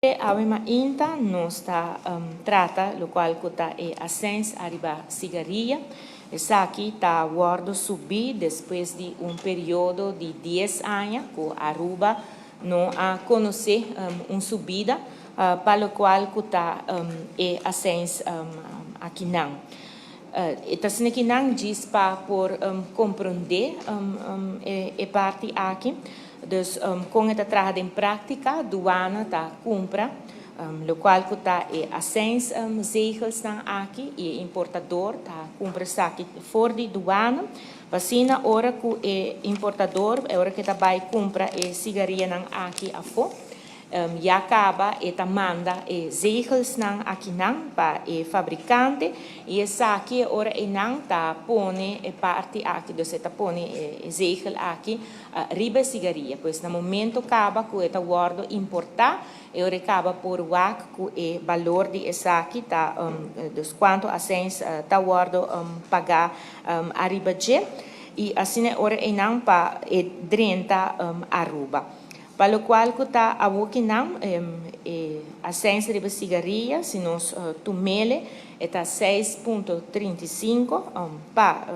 Avema inta nosta trata, lo qual cota e ascens arriba cigaria. Essa aqui está guardo subir depois de período de 10 anos que Aruba não a conhecer subida para o qual cota e ascens aqui não. Então, aqui não diz para por compreender e parte aqui. Dus com esta trajada em prática, douana está compra, o qual está ascens zegels aqui e importador está compra aqui fora de douana. Vacina hora que o importador é hora que está vai compra e cigaria aqui a fora. E acaba e manda zegels aqui para o fabricante e essa aqui ora e não tá põe parte aqui do tá põe zegel aqui riba cigaria pois no momento acaba com esta guardo importar e ora acaba por wak com o valor de essa aqui tá dos quanto ascens tá guardo pagar arriba je e assim ora e não para 30 Aruba. Para o qual está a não a ciência de cigaria, se nós tomele, está 6,35 para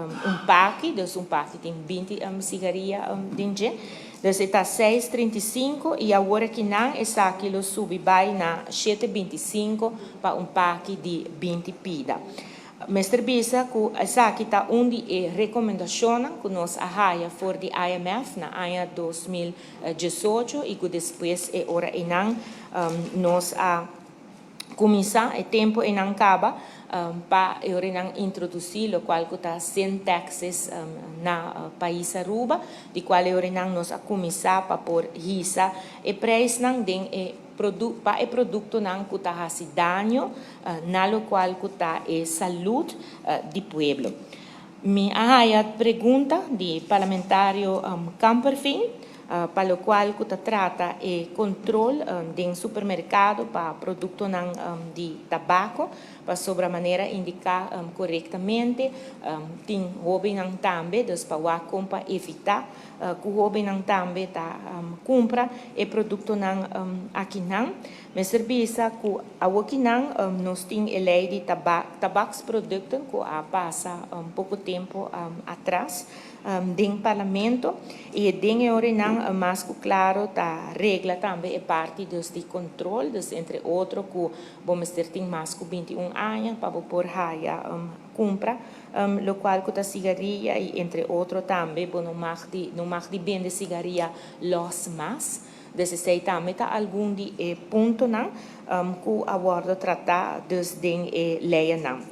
pack, então pack tem 20 cigaria dentro, então está 6,35 e agora que não, essa aqui lo sube vai na 7,25 para pack de 20 pida. Mestre Bisa, que essa aqui está onde é recomendação que nós arraia for de IMF na ano 2018 e que depois é hora e não nós a começar é tempo e não acaba para introduzir o qual está sem taxas na país Aruba, de qual nós a começar para por risa e preço não tem para o produto não que está dano na lo qual está a saúde do povo. Minha pergunta de parlamentário Camperfin, para o qual está trata e controle do supermercado para produto de tabaco, para sobre a maneira indicar corretamente, tem hobby também, dus para compra evitar que o hobby também tá compra e produto aqui não, mas serviço que aqui não nós tem a lei de tabacos produtos que passa pouco tempo atrás do parlamento e dentro hora não mais claro tá regra também é parte dos de controle, dus entre outros que vamos ter tem mais que 21 anos para por raia compra lo qual que a cigaria e entre outros também não mag de vender cigaria los mas desse também tá algum de ponto não que a bordo tratar dos de lei não